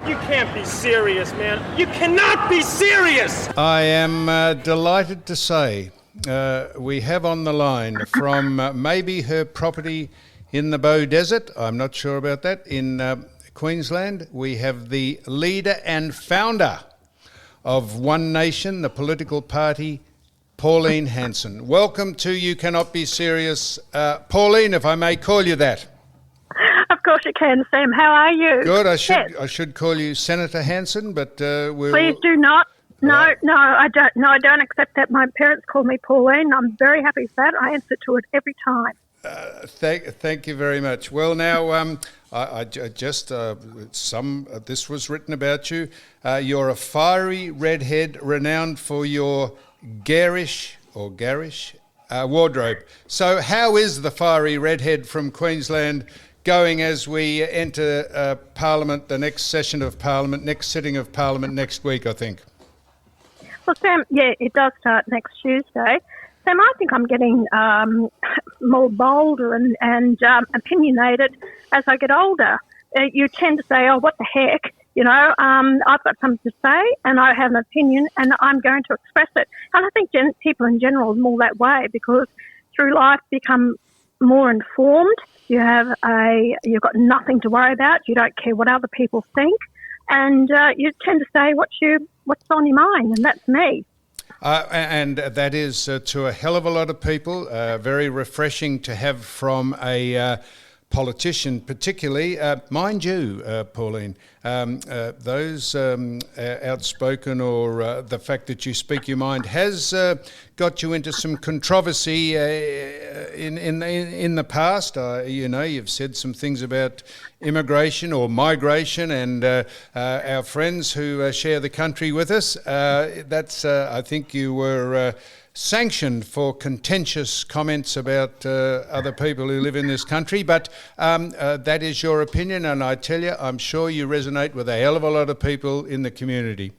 You can't be serious, man. You cannot be serious! I am delighted to say we have on the line from maybe her property in the Bow Desert, I'm not sure about that, in Queensland, we have the leader and founder of One Nation, the political party, Pauline Hanson. Welcome to You Cannot Be Serious. Pauline, if I may call you that. Of course you can, Sam. How are you? Good. I should call you Senator Hanson, but we'll... Please do not. No, I don't. No, I don't accept that. My parents call me Pauline. I'm very happy for that. I answer to it every time. Thank you very much. Well, now, this was written about you. You're a fiery redhead renowned for your garish wardrobe. So how is the fiery redhead from Queensland going as we enter Parliament, the next session of Parliament, next sitting of Parliament next week, I think? Well, Sam, yeah, it does start next Tuesday. Sam, I think I'm getting more bolder and opinionated as I get older. You tend to say, oh, what the heck? You know, I've got something to say and I have an opinion and I'm going to express it. And I think people in general are more that way because through life become more informed. You've got nothing to worry about. You don't care what other people think. And you tend to say what's on your mind, and that's me. And that is to a hell of a lot of people, very refreshing to have from a politician, particularly, mind you, Pauline, those outspoken or the fact that you speak your mind has got you into some controversy in the past. You've said some things about immigration or migration, and our friends who share the country with us. I think you were sanctioned for contentious comments about other people who live in this country, but that is your opinion, and I tell you, I'm sure you resonate with a hell of a lot of people in the community.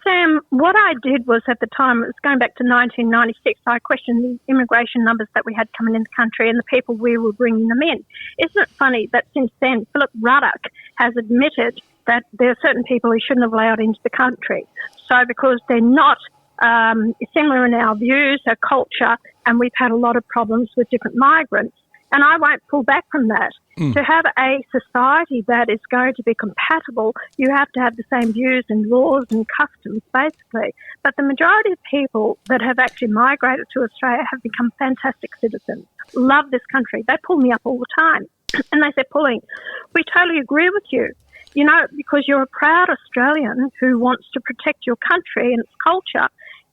Sam, what I did was at the time, it was going back to 1996, I questioned the immigration numbers that we had coming in the country and the people we were bringing them in. Isn't it funny that since then, Philip Ruddock has admitted that there are certain people he shouldn't have allowed into the country. So because they're not similar in our views, our culture, and we've had a lot of problems with different migrants. And I won't pull back from that. To have a society that is going to be compatible, you have to have the same views and laws and customs, basically. But the majority of people that have actually migrated to Australia have become fantastic citizens, love this country. They pull me up all the time. And they say, Pauline, we totally agree with you. You know, because you're a proud Australian who wants to protect your country and its culture.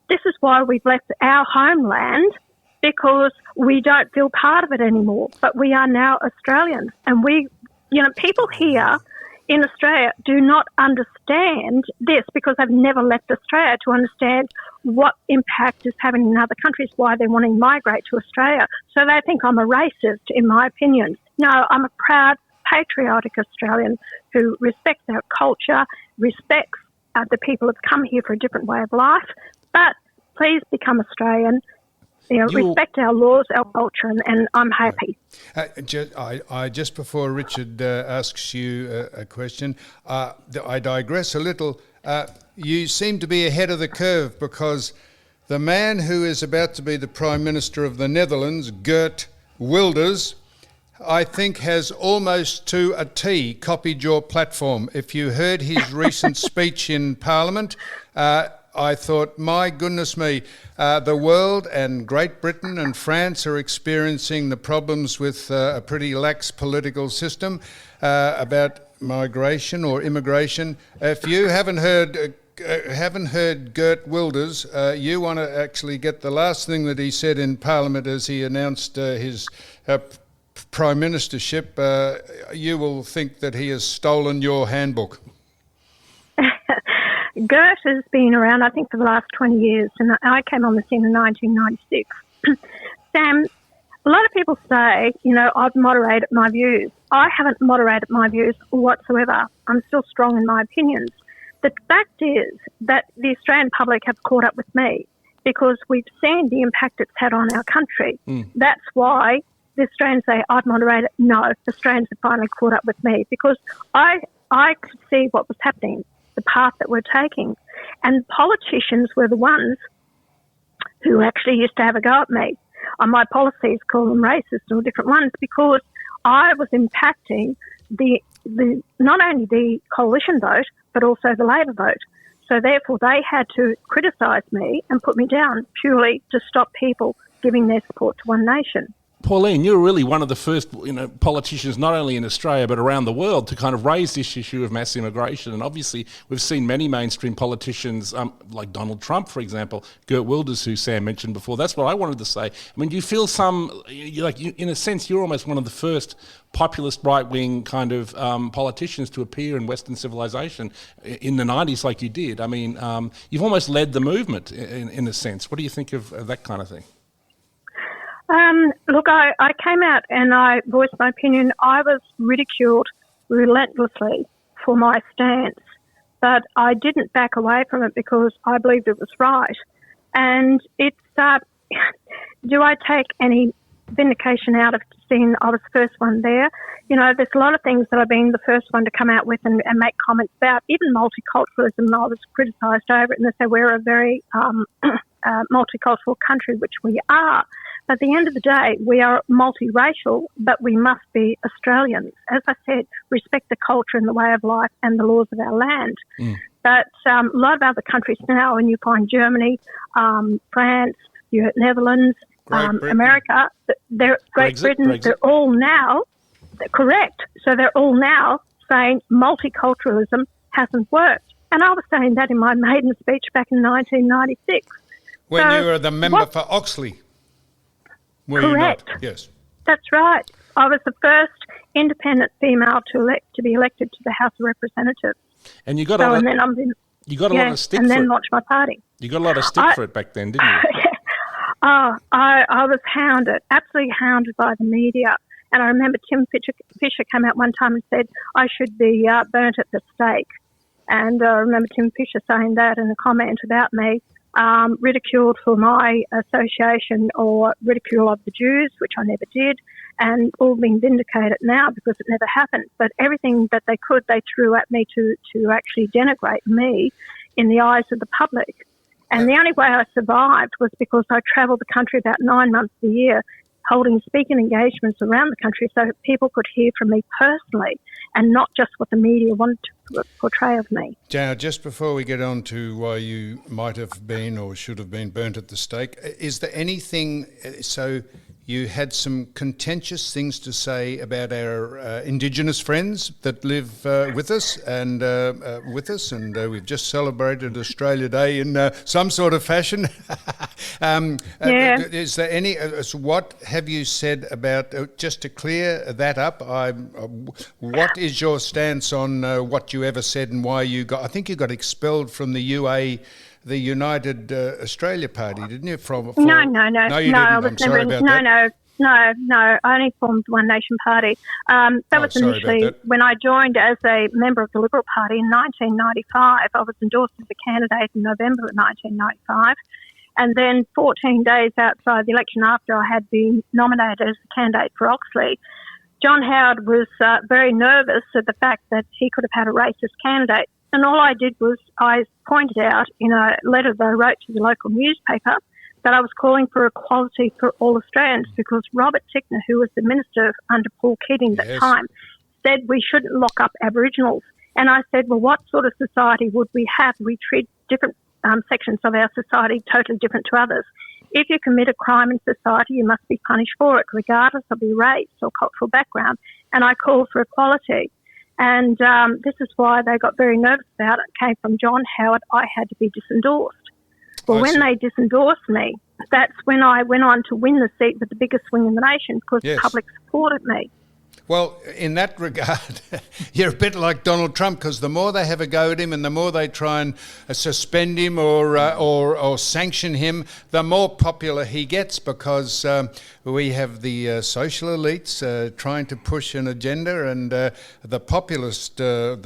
This is why we've left our homeland, because we don't feel part of it anymore. But we are now Australians. And people here in Australia do not understand this because they've never left Australia to understand what impact is having in other countries, why they're wanting to migrate to Australia. So they think I'm a racist, in my opinion. No, I'm a proud, patriotic Australian who respects our culture, respects the people who've come here for a different way of life. But please become Australian. Respect our laws, our culture, and I'm happy. Just before Richard asks you a question, I digress a little. You seem to be ahead of the curve because the man who is about to be the Prime Minister of the Netherlands, Geert Wilders, I think has almost to a T copied your platform. If you heard his recent speech in Parliament, I thought, my goodness me, the world and Great Britain and France are experiencing the problems with a pretty lax political system about migration or immigration. If you haven't heard Geert Wilders, you want to actually get the last thing that he said in Parliament as he announced his Prime Ministership, you will think that he has stolen your handbook. Geert has been around, I think, for the last 20 years, and I came on the scene in 1996. Sam, a lot of people say, I've moderated my views. I haven't moderated my views whatsoever. I'm still strong in my opinions. The fact is that the Australian public have caught up with me because we've seen the impact it's had on our country. That's why the Australians say, I've moderated. No, Australians have finally caught up with me because I I could see what was happening, the path that we're taking. And politicians were the ones who actually used to have a go at me on my policies, call them racist or different ones, because I was impacting the not only the coalition vote, but also the Labor vote. So therefore they had to criticise me and put me down purely to stop people giving their support to One Nation. Pauline, you're really one of the first, politicians, not only in Australia but around the world, to kind of raise this issue of mass immigration. And obviously, we've seen many mainstream politicians, like Donald Trump, for example, Geert Wilders, who Sam mentioned before. That's what I wanted to say. I mean, do you feel in a sense, you're almost one of the first populist right-wing kind of politicians to appear in Western civilization in the 90s, like you did. I mean, you've almost led the movement in a sense. What do you think of that kind of thing? Look, I came out and I voiced my opinion. I was ridiculed relentlessly for my stance, but I didn't back away from it because I believed it was right. And it's, do I take any vindication out of seeing I was the first one there? There's a lot of things that I've been the first one to come out with and make comments about, even multiculturalism, and I was criticised over it, and they say we're a very multicultural country, which we are. But at the end of the day, we are multiracial, but we must be Australians. As I said, respect the culture and the way of life and the laws of our land. But a lot of other countries now, and you find Germany, France, Netherlands, America, Great Britain, they're all now, correct. So they're all now saying multiculturalism hasn't worked. And I was saying that in my maiden speech back in 1996. When you were the member for Oxley. Correct. Yes. That's right. I was the first independent female to be elected to the House of Representatives. And you got a lot of stick for it. And then launched my party. You got a lot of stick for it back then, didn't you? I was hounded, absolutely hounded by the media. And I remember Tim Fisher came out one time and said I should be burnt at the stake. And I remember Tim Fisher saying that in a comment about me. Ridiculed for my association or ridicule of the Jews, which I never did, and all being vindicated now because it never happened. But everything that they could, they threw at me to actually denigrate me in the eyes of the public. And the only way I survived was because I travelled the country about 9 months a year, holding speaking engagements around the country so people could hear from me personally and not just what the media wanted to portray of me. Now, just before we get on to why you might have been or should have been burnt at the stake, is there anything, so you had some contentious things to say about our Indigenous friends that live with us, and we've just celebrated Australia Day in some sort of fashion. Is there any? What have you said about? Just to clear that up, what is your stance on what you ever said and why you got? I think you got expelled from the UA. The United Australia Party, didn't you? No, you didn't. I'm sorry about that. No. I only formed the One Nation Party. That was initially when I joined as a member of the Liberal Party in 1995. I was endorsed as a candidate in November of 1995. And then 14 days outside the election after I had been nominated as a candidate for Oxley, John Howard was very nervous at the fact that he could have had a racist candidate. And all I did was I pointed out in a letter that I wrote to the local newspaper that I was calling for equality for all Australians because Robert Tickner, who was the minister under Paul Keating at the time, said we shouldn't lock up Aboriginals. And I said, well, what sort of society would we have? We treat different sections of our society totally different to others. If you commit a crime in society, you must be punished for it, regardless of your race or cultural background. And I called for equality. And this is why they got very nervous about it. It came from John Howard. I had to be disendorsed. Well, when they disendorsed me, that's when I went on to win the seat with the biggest swing in the nation because the public supported me. Well, in that regard, you're a bit like Donald Trump because the more they have a go at him and the more they try and suspend him or sanction him, the more popular he gets because we have the social elites trying to push an agenda and the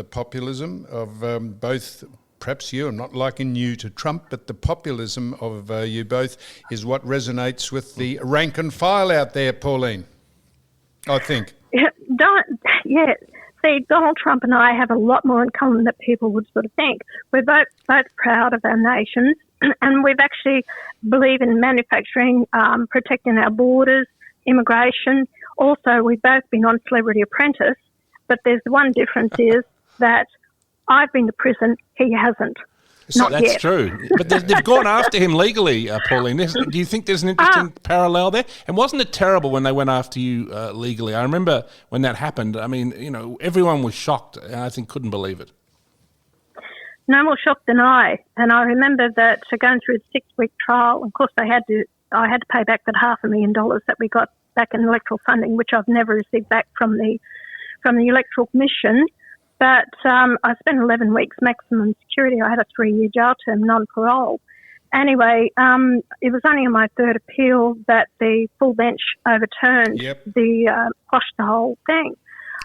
populism of both. Perhaps you, I'm not liking you to Trump, but the populism of you both is what resonates with the rank and file out there, Pauline, I think. See, Donald Trump and I have a lot more in common than people would sort of think. We're both proud of our nations, and we've actually believe in manufacturing, protecting our borders, immigration. Also, we've both been on Celebrity Apprentice, but there's one difference is that I've been to prison, he hasn't. That's yet. true. But they've gone after him legally, Pauline. Do you think there's an interesting parallel there? And wasn't it terrible when they went after you legally? I remember when that happened. I mean, everyone was shocked. And I think couldn't believe it. No more shocked than I. And I remember that going through the 6-week trial, of course, I had to pay back that $500,000 that we got back in electoral funding, which I've never received back from the Electoral Commission. But I spent 11 weeks maximum security. I had a 3-year jail term, non-parole. Anyway, it was only on my third appeal that the full bench overturned quashed the whole thing.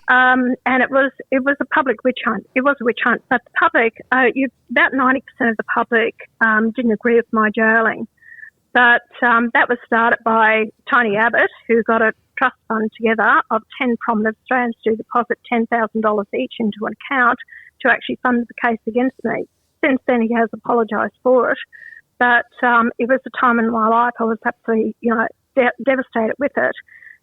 And it was a public witch hunt. It was a witch hunt, but the public, about 90% of the public didn't agree with my jailing. But that was started by Tony Abbott, who got a trust fund together of 10 prominent Australians to deposit $10,000 each into an account to actually fund the case against me. Since then, he has apologised for it. But it was a time in my life I was absolutely, devastated with it.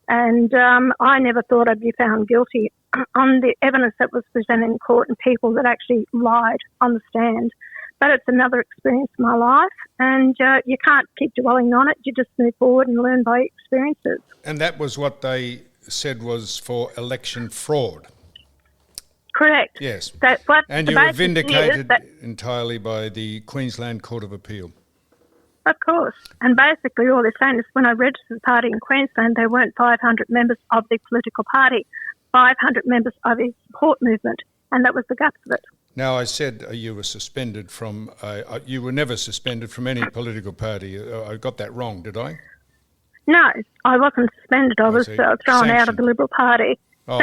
And I never thought I'd be found guilty on the evidence that was presented in court and people that actually lied on the stand. But it's another experience in my life, and you can't keep dwelling on it. You just move forward and learn by experiences. And that was what they said was for election fraud. Correct. Yes. And you were vindicated entirely by the Queensland Court of Appeal. Of course. And basically all they're saying is when I registered the party in Queensland, there weren't 500 members of the political party, 500 members of its support movement, and that was the guts of it. Now, I said you were suspended from, you were never suspended from any political party. I got that wrong, did I? No, I wasn't suspended. I was thrown out of the Liberal Party. Oh.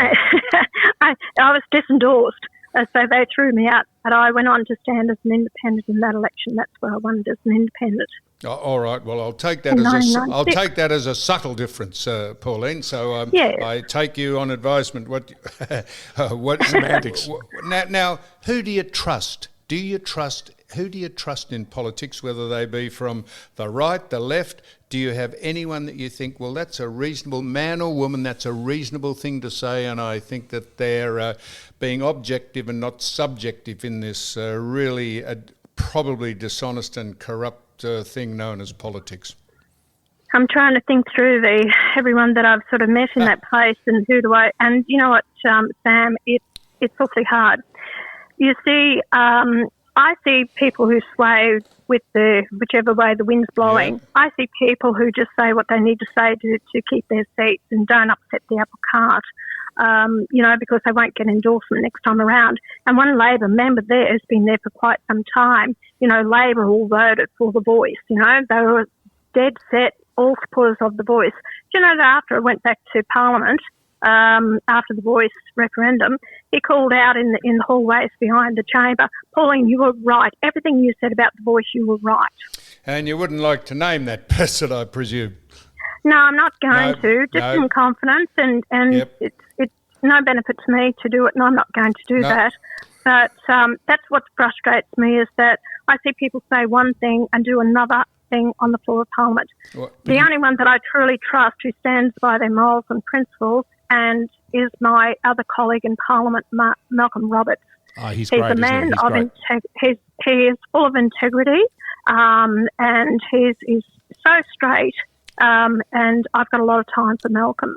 I was disendorsed, so they threw me out. But I went on to stand as an independent in that election. That's where I won as an independent. Oh, all right. Well, I'll take that as a subtle difference, Pauline. So I take you on advisement. What semantics? Now, who do you trust? Who do you trust in politics, whether they be from the right, the left? Do you have anyone that you think, well, that's a reasonable man or woman, that's a reasonable thing to say, and I think that they're being objective and not subjective in this really probably dishonest and corrupt thing known as politics? I'm trying to think through everyone that I've sort of met in that place and who do I... And you know what, Sam, it's awfully hard. You see... I see people who sway with whichever way the wind's blowing. Yeah. I see people who just say what they need to say to keep their seats and don't upset the apple cart, because they won't get endorsement next time around. And one Labor member there has been there for quite some time. Labor all voted for the Voice. They were dead set, all supporters of the Voice. Do you know that after it went back to Parliament, after the Voice referendum, he called out in the hallways behind the chamber, Pauline, you were right. Everything you said about the Voice, you were right. And you wouldn't like to name that person, I presume? No, I'm not going to. Just in confidence, and it's no benefit to me to do it, and I'm not going to do that. But that's what frustrates me is that I see people say one thing and do another thing on the floor of Parliament. The only one that I truly trust who stands by their morals and principles and is my other colleague in Parliament, Malcolm Roberts. He's great, a man of he is full of integrity, and he's so straight, and I've got a lot of time for Malcolm.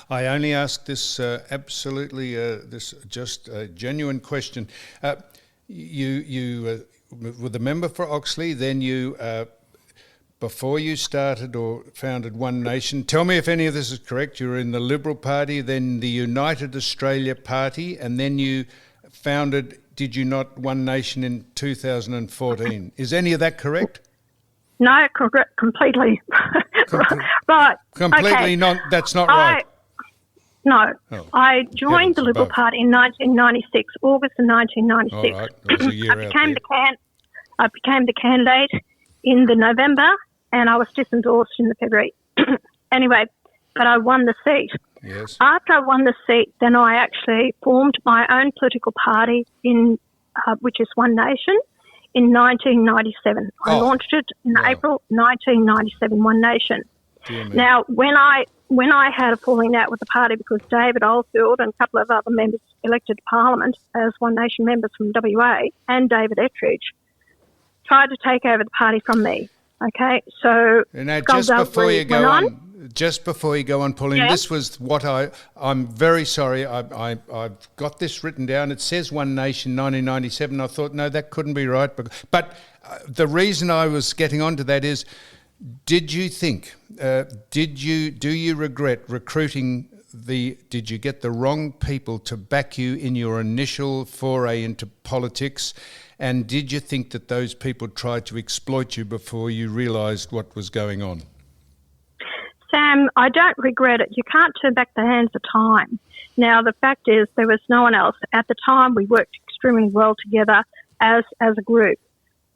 I only ask this absolutely, this just a genuine question. You were the member for Oxley, then you... before you started or founded One Nation, tell me if any of this is correct, you were in the Liberal Party, then the United Australia Party, and then you founded, did you not, One Nation in 2014. Is any of that correct? No, completely. Right. Completely that's not right. No. Oh, I joined the Liberal Party in 1996, August of 1996. All right, that was a year I became the candidate in the November, and I was disendorsed in the February. Anyway, but I won the seat. Yes. After I won the seat, then I actually formed my own political party which is One Nation, in 1997. I launched it in April 1997, One Nation. Dear me. Now, when I had a falling out with the party because David Oldfield and a couple of other members elected to Parliament as One Nation members from WA and David Ettridge tried to take over the party from me. Okay, so just before you go on, Pauline, this was what I'm very sorry. I've got this written down. It says One Nation 1997. I thought, no, that couldn't be right. But the reason I was getting onto that is, did you think, do you regret recruiting did you get the wrong people to back you in your initial foray into politics? And did you think that those people tried to exploit you before you realised what was going on? Sam, I don't regret it. You can't turn back the hands of time. Now, the fact is there was no one else. At the time, we worked extremely well together as a group.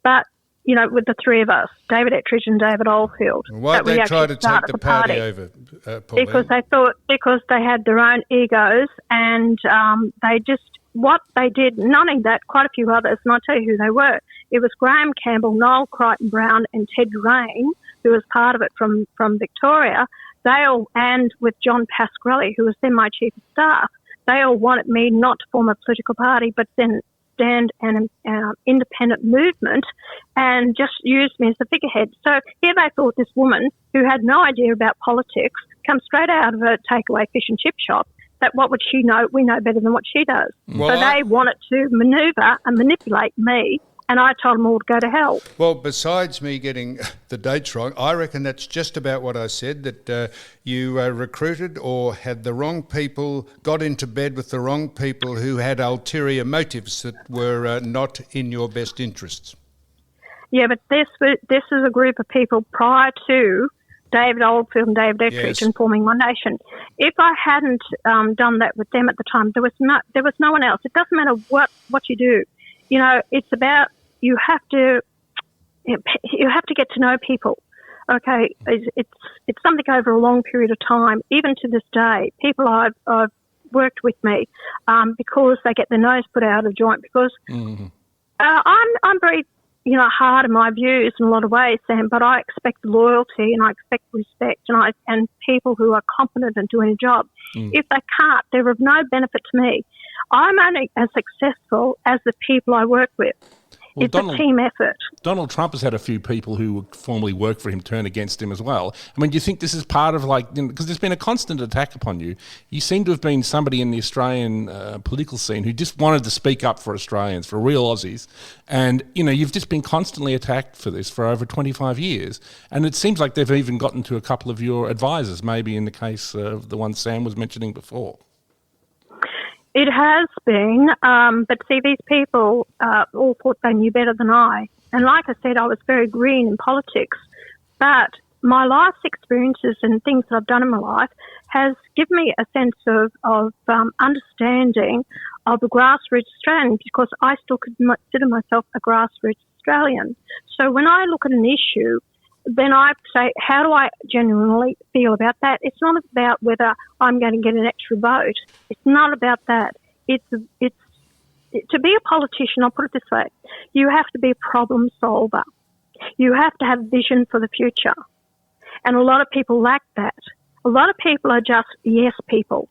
But, you know, with the three of us, David Ettridge and David Oldfield. Why did they try to take the party over, Pauline? Because they had their own egos and they just... What they did, none of that, quite a few others, and I'll tell you who they were. It was Graham Campbell, Noel Crichton-Brown and Ted Rain, who was part of it from Victoria. And with John Pasquarelli, who was then my chief of staff, they all wanted me not to form a political party, but then stand an independent movement and just used me as a figurehead. So here they thought this woman, who had no idea about politics, come straight out of a takeaway fish and chip shop, that what would she know? We know better than what she does. Well, so they wanted to manoeuvre and manipulate me, and I told them all to go to hell. Well, besides me getting the dates wrong, I reckon that's just about what I said, that you recruited or had the wrong people, got into bed with the wrong people who had ulterior motives that were not in your best interests. Yeah, but this is a group of people prior to David Oldfield and David Ettridge and forming One Nation. If I hadn't done that with them at the time, there was no one else. It doesn't matter what you do. You know, it's about you have to get to know people. Okay, it's something over a long period of time. Even to this day, people I've worked with me because they get their nose put out of joint because I'm very hard in my views in a lot of ways, Sam, but I expect loyalty and I expect respect and people who are competent and doing a job. If they can't, they're of no benefit to me. I'm only as successful as the people I work with. Well, it's a team effort. Donald Trump has had a few people who formerly worked for him turn against him as well. I mean, do you think this is part of because there's been a constant attack upon you. You seem to have been somebody in the Australian political scene who just wanted to speak up for Australians, for real Aussies. And, you've just been constantly attacked for this for over 25 years. And it seems like they've even gotten to a couple of your advisors, maybe in the case of the one Sam was mentioning before. It has been, but see, these people all thought they knew better than I. And like I said, I was very green in politics. But my life's experiences and things that I've done in my life has given me a sense of understanding of the grassroots Australian because I still consider myself a grassroots Australian. So when I look at an issue, then I say, how do I genuinely feel about that? It's not about whether I'm going to get an extra vote. It's not about that. It's to be a politician, I'll put it this way, you have to be a problem solver. You have to have vision for the future. And a lot of people lack that. A lot of people are just yes people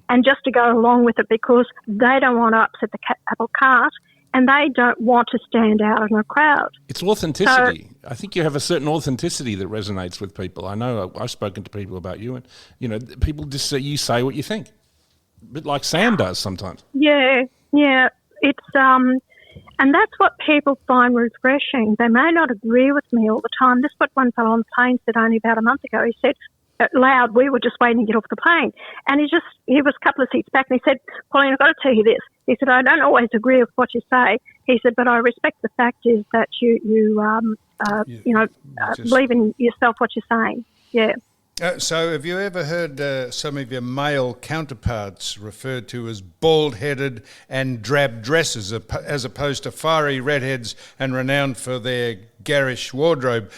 and just to go along with it because they don't want to upset the apple cart and they don't want to stand out in a crowd. It's authenticity. So, I think you have a certain authenticity that resonates with people. I know I've spoken to people about you and, people just say, you say what you think. A bit like Sam does sometimes. Yeah. It's, and that's what people find refreshing. They may not agree with me all the time. This is what one fellow on the plane said only about a month ago. He said, loud, we were just waiting to get off the plane. And he was a couple of seats back and he said, Pauline, I've got to tell you this. He said, I don't always agree with what you say. He said, but I respect the fact is that you believe in yourself, what you're saying. Yeah. So have you ever heard some of your male counterparts referred to as bald-headed and drab dresses as opposed to fiery redheads and renowned for their garish wardrobe?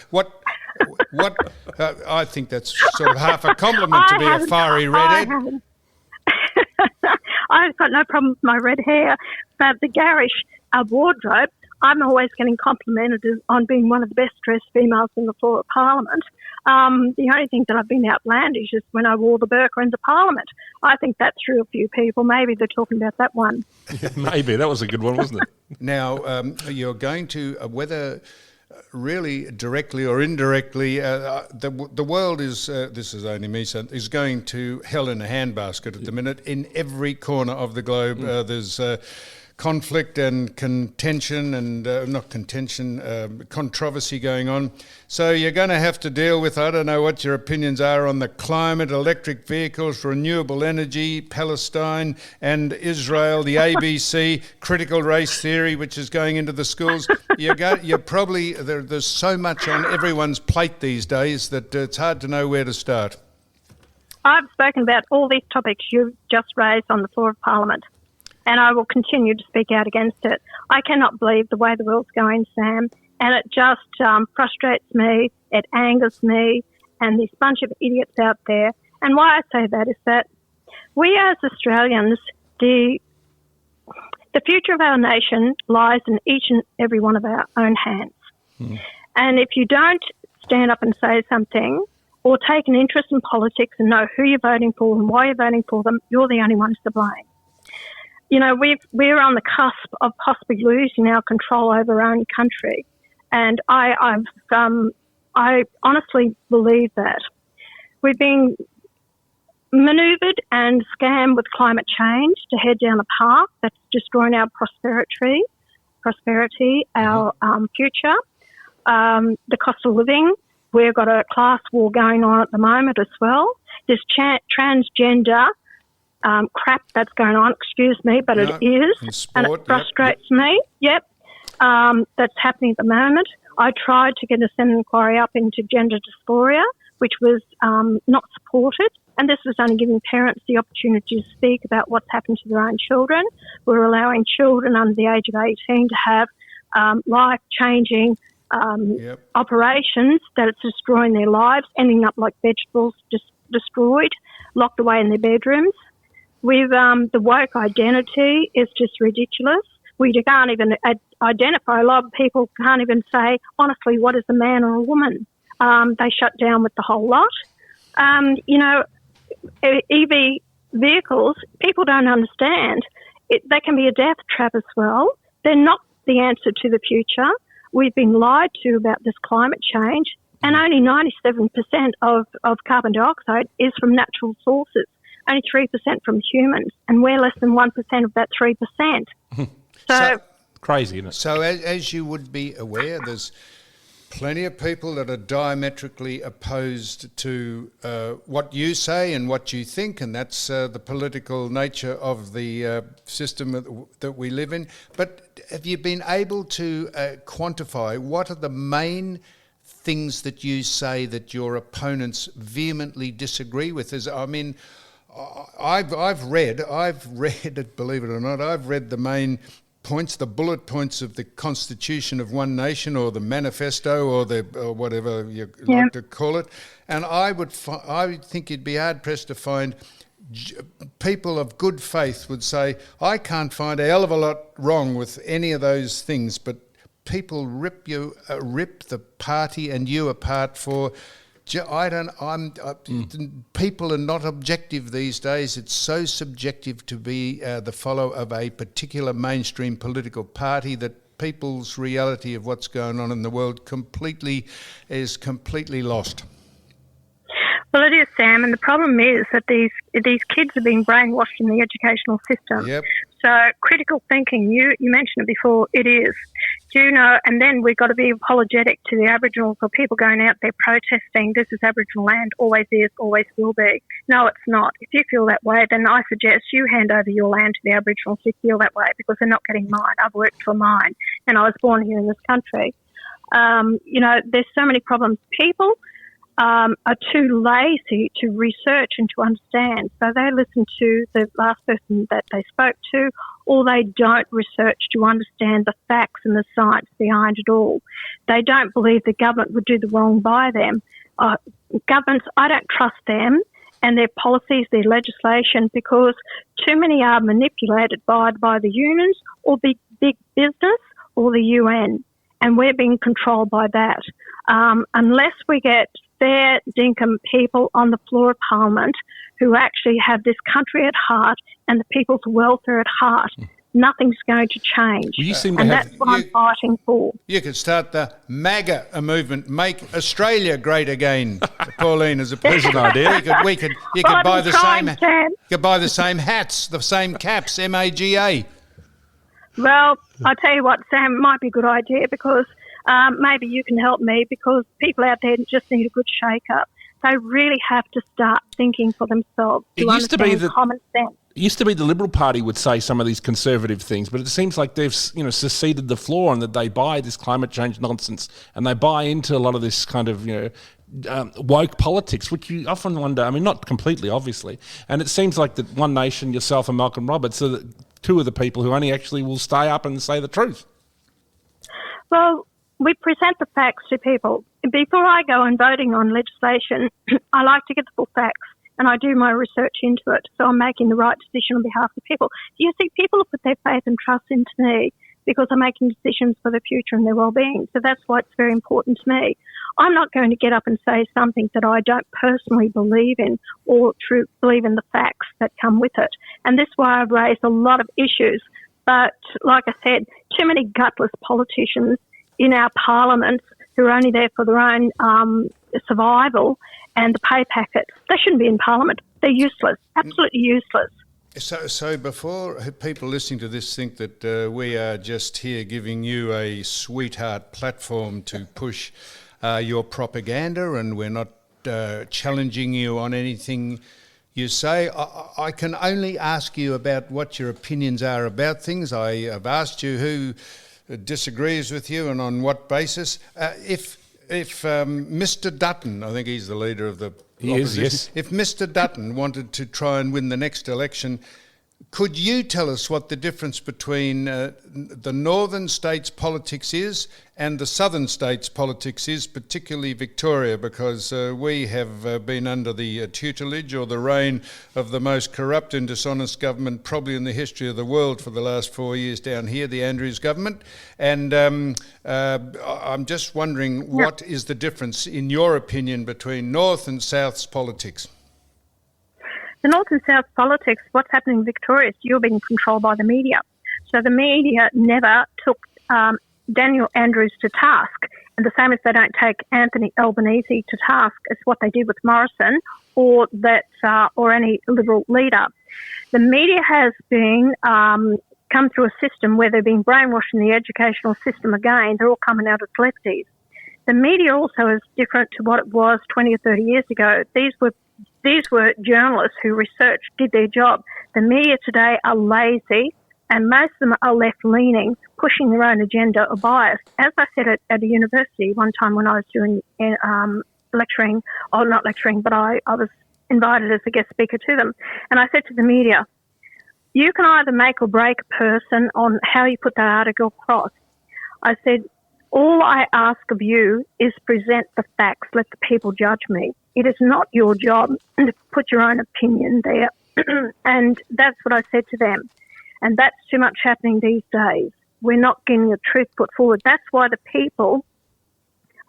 What I think that's sort of half a compliment to be a fiery redhead. I've got no problem with my red hair, but the garish wardrobe, I'm always getting complimented on being one of the best dressed females in the floor of Parliament. The only thing that I've been outlandish is when I wore the burqa into Parliament. I think that threw a few people. Maybe they're talking about that one. Yeah, maybe. That was a good one, wasn't it? Now, you're going to, whether really directly or indirectly, the world is, this is only me saying, is going to hell in a handbasket at the minute. In every corner of the globe, there's conflict and contention and controversy going on. So you're going to have to deal with, I don't know what your opinions are on the climate, electric vehicles, renewable energy, Palestine and Israel, the ABC, critical race theory, which is going into the schools. You're probably, there's so much on everyone's plate these days that it's hard to know where to start. I've spoken about all these topics you've just raised on the floor of Parliament, and I will continue to speak out against it. I cannot believe the way the world's going, Sam, and it just frustrates me, it angers me, and this bunch of idiots out there. And why I say that is that we as Australians, the future of our nation lies in each and every one of our own hands. And if you don't stand up and say something or take an interest in politics and know who you're voting for and why you're voting for them, you're the only ones to blame. You know, we're on the cusp of possibly losing our control over our own country. And I honestly believe that. We've been manoeuvred and scammed with climate change to head down a path that's destroying our prosperity, our future, the cost of living. We've got a class war going on at the moment as well. There's transgender crap that's going on, excuse me, but it is, sport, and it frustrates me. That's happening at the moment. I tried to get a Senate inquiry up into gender dysphoria, which was not supported, and this was only giving parents the opportunity to speak about what's happened to their own children. We're allowing children under the age of 18 to have life-changing operations that it's destroying their lives, ending up like vegetables, just destroyed, locked away in their bedrooms. With the woke identity, it's just ridiculous. We can't even identify. A lot of people can't even say, honestly, what is a man or a woman? They shut down with the whole lot. You know, EV vehicles, people don't understand. They can be a death trap as well. They're not the answer to the future. We've been lied to about this climate change, and only 97% of carbon dioxide is from natural sources. Only 3% from humans, and we're less than 1% of that 3%. So crazy, isn't it? So as you would be aware, there's plenty of people that are diametrically opposed to what you say and what you think, and that's the political nature of the system that we live in. But have you been able to quantify what are the main things that you say that your opponents vehemently disagree with? I've read it, believe it or not, I've read the main points, the bullet points of the Constitution of One Nation or the Manifesto or whatever you like to call it, and I think you'd be hard pressed to find people of good faith would say, I can't find a hell of a lot wrong with any of those things, but people rip the party and you apart for. People are not objective these days. It's so subjective to be the follower of a particular mainstream political party that people's reality of what's going on in the world is completely lost. Well, it is, Sam, and the problem is that these kids are being brainwashed in the educational system. Yep. So critical thinking, you mentioned it before, it is. Do you know, and then we've got to be apologetic to the Aboriginals or people going out there protesting, this is Aboriginal land, always is, always will be. No, it's not. If you feel that way, then I suggest you hand over your land to the Aboriginals who feel that way, because they're not getting mine. I've worked for mine, and I was born here in this country. You know, there's so many problems. People are too lazy to research and to understand. So they listen to the last person that they spoke to, or they don't research to understand the facts and the science behind it all. They don't believe the government would do the wrong by them. Governments, I don't trust them and their policies, their legislation, because too many are manipulated by the unions or big business or the UN, and we're being controlled by that. Unless we get fair dinkum people on the floor of Parliament who actually have this country at heart and the people's welfare at heart, nothing's going to change. Well, you seem to and have, that's what I'm fighting for. You could start the MAGA movement, Make Australia Great Again, Pauline, as a pleasant idea. You could buy the same. You could buy the same hats, the same caps, MAGA. Well, I'll tell you what, Sam, it might be a good idea because maybe you can help me, because people out there just need a good shake-up. They really have to start thinking for themselves to understand common sense. It used to be the Liberal Party would say some of these conservative things, but it seems like they've seceded the floor and that they buy this climate change nonsense and they buy into a lot of this kind of woke politics, which you often wonder. I mean, not completely, obviously. And it seems like that One Nation, yourself, and Malcolm Roberts are two of the people who only actually will stay up and say the truth. Well, we present the facts to people. Before I go on voting on legislation, I like to get the full facts and I do my research into it, so I'm making the right decision on behalf of the people. You see, people have put their faith and trust into me because I'm making decisions for their future and their well-being. So that's why it's very important to me. I'm not going to get up and say something that I don't personally believe in or believe in the facts that come with it. And this is why I've raised a lot of issues. But like I said, too many gutless politicians in our parliaments who are only there for their own survival and the pay packets. They shouldn't be in parliament. They're useless, absolutely useless. So before people listening to this think that we are just here giving you a sweetheart platform to push your propaganda and we're not challenging you on anything you say, I can only ask you about what your opinions are about things. I have asked you who disagrees with you and on what basis. If Mr. Dutton, I think he's the leader of the opposition, yes. If Mr. Dutton wanted to try and win the next election, could you tell us what the difference between the northern states' politics is and the southern states' politics is, particularly Victoria, because we have been under the tutelage or the reign of the most corrupt and dishonest government probably in the history of the world for the last 4 years down here, the Andrews government. And I'm just wondering, what is the difference, in your opinion, between North and South's politics? The North and South politics, what's happening in Victoria is you're being controlled by the media. So the media never took Daniel Andrews to task, and the same as they don't take Anthony Albanese to task as what they did with Morrison or any Liberal leader. The media has been come through a system where they're being brainwashed in the educational system again. They're all coming out as lefties. The media also is different to what it was 20 or 30 years ago. These were journalists who researched, did their job. The media today are lazy, and most of them are left-leaning, pushing their own agenda or bias. As I said at a university one time when I was doing lecturing, or not lecturing, but I was invited as a guest speaker to them, and I said to the media, you can either make or break a person on how you put that article across. I said, all I ask of you is present the facts, let the people judge me. It is not your job to put your own opinion there. And that's what I said to them. And that's too much happening these days. We're not getting the truth put forward. That's why the people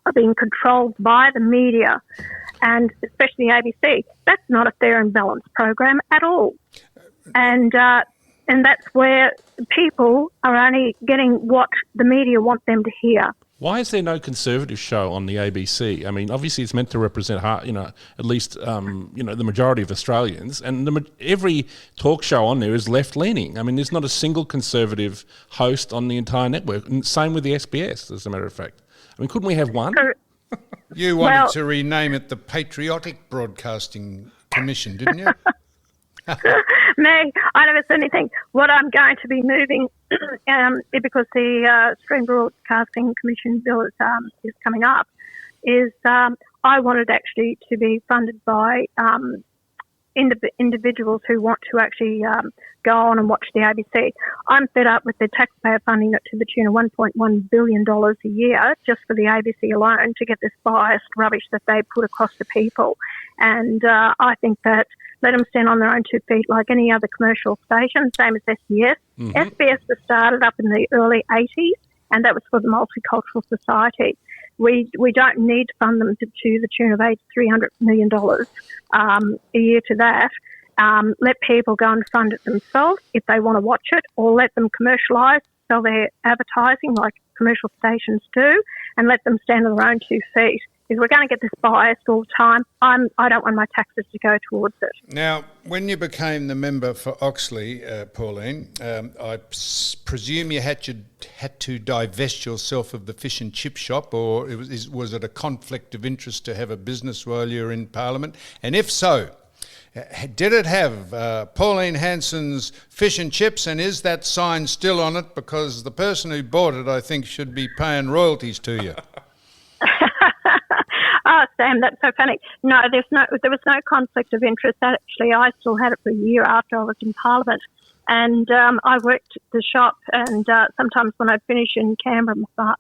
are being controlled by the media, and especially ABC. That's not a fair and balanced program at all. And that's where people are only getting what the media want them to hear. Why is there no conservative show on the ABC? I mean, obviously it's meant to represent, at least, the majority of Australians, and every talk show on there is left-leaning. I mean, there's not a single conservative host on the entire network, and same with the SBS, as a matter of fact. I mean, couldn't we have one? You wanted to rename it the Patriotic Broadcasting Commission, didn't you? Me, I never said anything. What I'm going to be moving, because the Australian Broadcasting Commission bill is coming up, is I wanted actually to be funded by individuals who want to actually go on and watch the ABC. I'm fed up with the taxpayer funding it to the tune of $1.1 billion a year just for the ABC alone to get this biased rubbish that they put across to people. And I think that let them stand on their own 2 feet like any other commercial station, same as SBS. SBS was started up in the early 80s, and that was for the Multicultural Society. We don't need to fund them to the tune of $300 million a year to that. Let people go and fund it themselves if they want to watch it, or let them commercialise, sell their advertising like commercial stations do, and let them stand on their own 2 feet. Because we're going to get this biased all the time. I don't want my taxes to go towards it. Now, when you became the member for Oxley, Pauline, I presume you had to divest yourself of the fish and chip shop, or was it a conflict of interest to have a business while you were in Parliament? And if so, did it have Pauline Hanson's fish and chips, and is that sign still on it? Because the person who bought it, I think, should be paying royalties to you. Oh, Sam, that's so funny. No, there was no conflict of interest. Actually, I still had it for a year after I was in Parliament. And I worked the shop, and sometimes when I'd finish in Canberra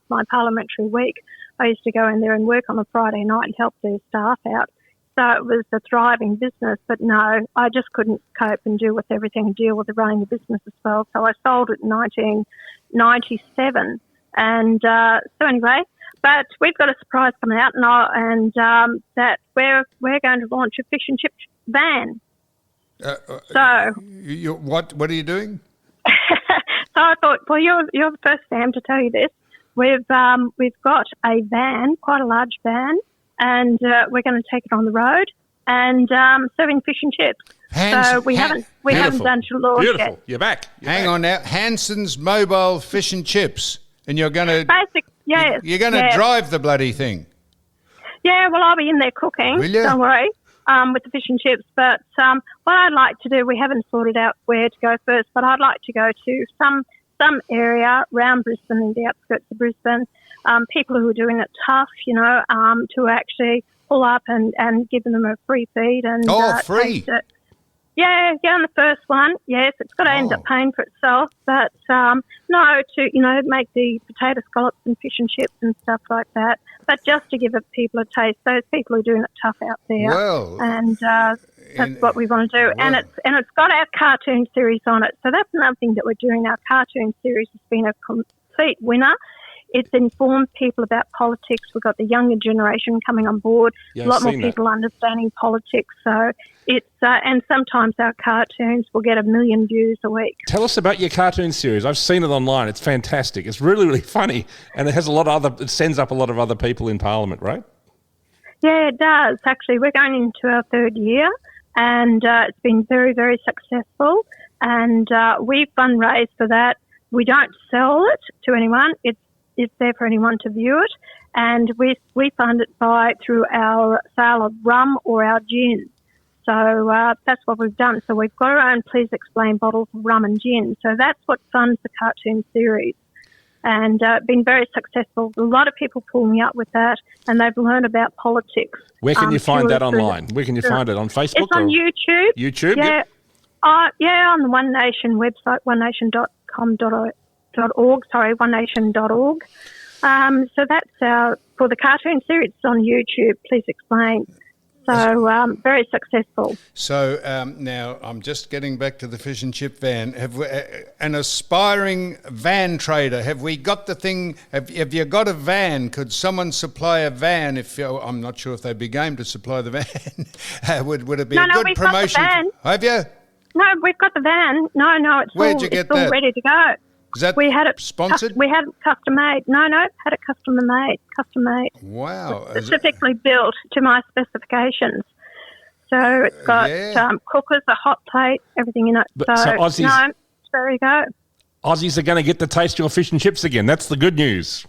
my parliamentary week, I used to go in there and work on a Friday night and help their staff out. So it was a thriving business, but no, I just couldn't cope and deal with everything and deal with the running the business as well. So I sold it in 1997. And so anyway, but we've got a surprise coming out, and that we're going to launch a fish and chip van. So what are you doing? So I thought, well, you're the first, Sam, to tell you this. We've got a van, quite a large van, and we're going to take it on the road and serving fish and chips. So we haven't done to launch yet. Beautiful. You're back. Hang on now, Hanson's mobile fish and chips, and you're going to you're going to drive the bloody thing. Yeah, well, I'll be in there cooking. Will you? Don't worry. With the fish and chips. But what I'd like to do, we haven't sorted out where to go first, but I'd like to go to some area around Brisbane, in the outskirts of Brisbane, people who are doing it tough, to actually pull up and give them a free feed. And free? Taste it. Yeah, on the first one, yes, it's got to end up paying for itself. But no, to make the potato scallops and fish and chips and stuff like that. But just to give people a taste, those people who are doing it tough out there. Well, and that's what we want to do. Well, and it's got our cartoon series on it. So that's another thing that we're doing. Our cartoon series has been a complete winner. It's informed people about politics. We've got the younger generation coming on board. Yeah, a lot more people understanding politics. So it's and sometimes our cartoons will get 1 million views a week. Tell us about your cartoon series. I've seen it online. It's fantastic. It's really, really funny, and it has it sends up a lot of other people in Parliament, right? Yeah, it does. Actually, we're going into our 3rd year, and it's been very, very successful. And we fundraise for that. We don't sell it to anyone. It's there for anyone to view it, and we fund it through our sale of rum or our gin. So that's what we've done. So we've got our own Please Explain bottles of rum and gin. So that's what funds the cartoon series, and been very successful. A lot of people pull me up with that, and they've learned about politics. Where can you find that online? Where can you find it? On Facebook? It's on YouTube. YouTube? Yeah. Yep. On the One Nation website, onenation.org. So that's for the cartoon series. It's on YouTube. Please Explain. So very successful. So now I'm just getting back to the fish and chip van. Have we, an aspiring van trader? Have we got the thing? Have you got a van? Could someone supply a van? I'm not sure if they'd be game to supply the van. would it be a good promotion? Got the van. Have you? No, we've got the van. No, it's Where'd you get that? all ready to go. Is that we had it sponsored? We had it custom made. No, had it custom made. Wow. Specifically built to my specifications. So it's got cookers, a hot plate, everything in it. So Aussies, there you go. Aussies are going to get to taste your fish and chips again. That's the good news.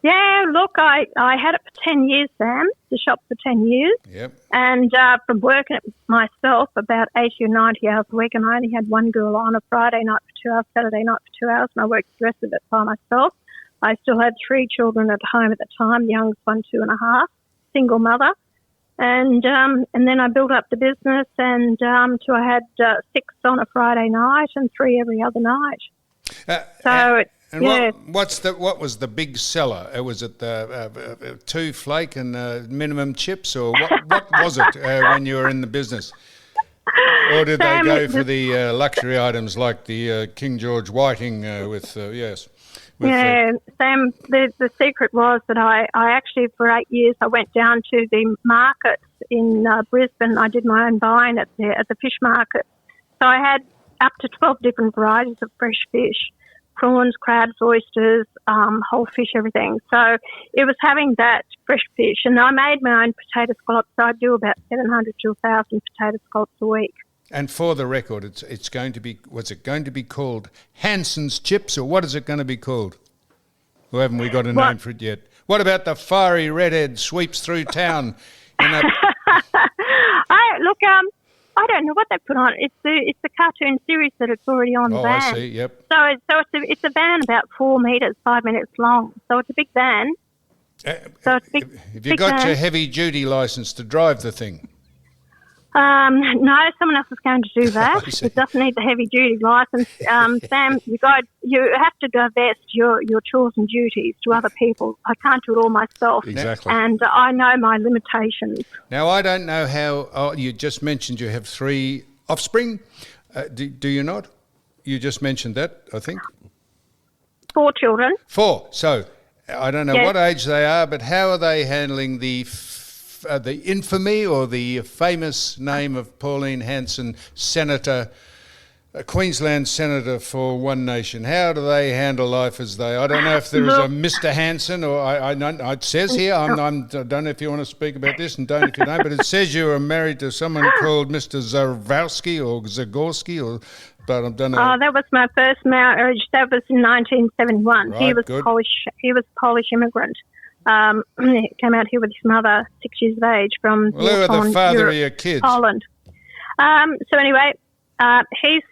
Yeah, look, I had it for 10 years, Sam, the shop for 10 years. Yep. And from working it myself about 80 or 90 hours a week, and I only had one girl on a Friday night for 2 hours, Saturday night for 2 hours, and I worked the rest of it by myself. I still had 3 children at home at the time, the youngest one 2.5, single mother. And then I built up the business till I had 6 on a Friday night and 3 every other night. What was the big seller? Was it the 2 flake and minimum chips, or what was it when you were in the business? Or did they go for the luxury items like the King George Whiting Sam, the secret was that I actually, for 8 years, I went down to the markets in Brisbane. I did my own buying at the fish market. So I had up to 12 different varieties of fresh fish, prawns, crabs, oysters, whole fish, everything. So it was having that fresh fish. And I made my own potato scallops, so I do about 700 to 1,000 potato scallops a week. And for the record, it's going to be, was it going to be called Hanson's Chips, or what is it going to be called? Or haven't we got a name for it yet? What about the fiery redhead sweeps through town? I don't know what they put on. It's the cartoon series that it's already on the van. I see, yep. So it's a van about 4 metres, 5 minutes long. So it's a big van. Have you got your heavy-duty licence to drive the thing? No, someone else is going to do that. It doesn't need the heavy-duty licence. Sam, you have to divest your chores and duties to other people. I can't do it all myself. Exactly. And I know my limitations. Now, I don't know how... you just mentioned you have 3 offspring. Do you not? You just mentioned that, I think. 4 children. 4. So, I don't know what age they are, but how are they handling the infamy or the famous name of Pauline Hanson, Senator, Queensland Senator for One Nation? How do they handle life as they... I don't know if there is a Mr. Hanson, or it says here, I don't know if you want to speak about this, and don't if you don't, but it says you were married to someone called Mr. Zarwowski or Zagorski, but I don't know. Oh, that was my first marriage. That was in 1971. Right, he was good. Polish. He was a Polish immigrant. He came out here with his mother, 6 years of age, from who are the father of your kids? Poland. So anyway, he's...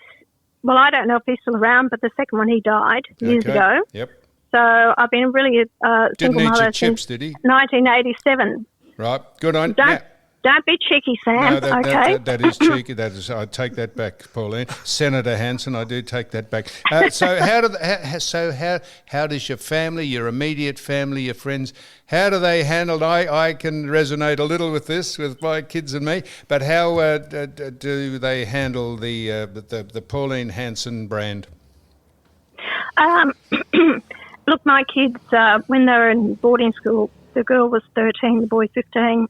Well, I don't know if he's still around, but the second one, he died years ago. Yep. So I've been really a single mother your chips, did he? 1987. Right. Good on. Don't be cheeky, Sam. No, okay. That is cheeky. I take that back, Pauline. Senator Hanson, I do take that back. So how does your family, your immediate family, your friends, how do they handle? I can resonate a little with this, with my kids and me. But how do they handle the Pauline Hanson brand? Look, my kids, when they were in boarding school, the girl was 13, the boy 15.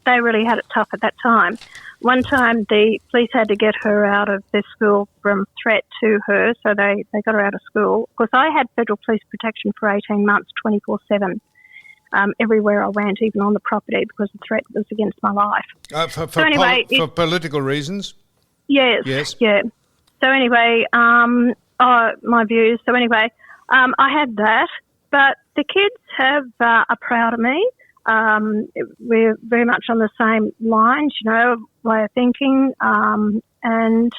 They really had it tough at that time. One time the police had to get her out of the school from threat to her, so they got her out of school. Of course, I had federal police protection for 18 months, 24/7, everywhere I went, even on the property, because the threat was against my life. For political reasons? Yes. Yeah. So anyway, my views. So anyway, I had that. But the kids are proud of me. We're very much on the same lines, way of thinking. And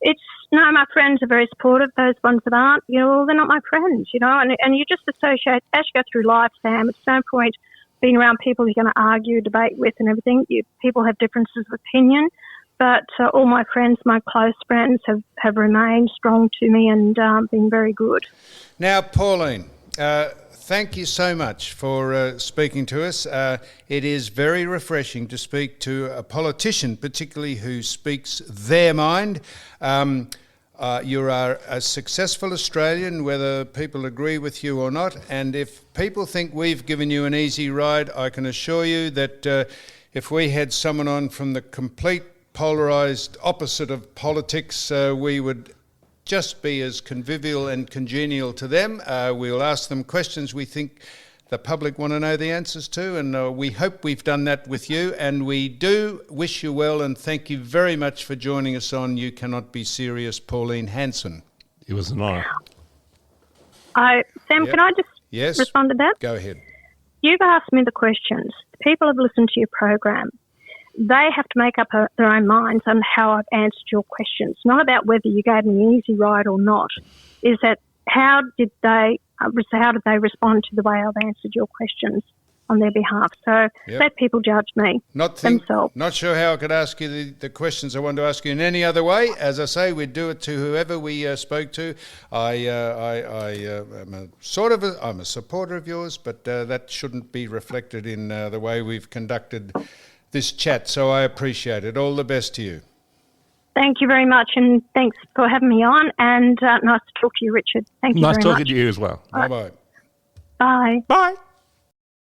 it's, my friends are very supportive. Those ones that aren't, they're not my friends, and you just associate, as you go through life, Sam, it's no point being around people you're going to argue, debate with and everything. People have differences of opinion. But all my friends, my close friends, have remained strong to me and been very good. Now, Pauline... thank you so much for speaking to us. It is very refreshing to speak to a politician, particularly who speaks their mind. You are a successful Australian, whether people agree with you or not. And if people think we've given you an easy ride, I can assure you that if we had someone on from the complete polarised opposite of politics, we would just be as convivial and congenial to them. We'll ask them questions we think the public want to know the answers to, and we hope we've done that with you. And we do wish you well, and thank you very much for joining us on You Cannot Be Serious, Pauline Hanson. It was an honour. Sam, can I just respond to that? Go ahead. You've asked me the questions. The people have listened to your program. They have to make up their own minds on how I've answered your questions. Not about whether you gave me an easy ride or not. Is that how did they respond to the way I've answered your questions on their behalf? So let people judge me themselves. Not sure how I could ask you the questions I wanted to ask you in any other way. As I say, we'd do it to whoever we spoke to. I'm a supporter of yours, but that shouldn't be reflected in the way we've conducted this chat. So I appreciate it. All the best to you. Thank you very much, and thanks for having me on, and nice to talk to you, Richard. Thank you very much. Nice talking to you as well. Bye-bye. Bye. Bye.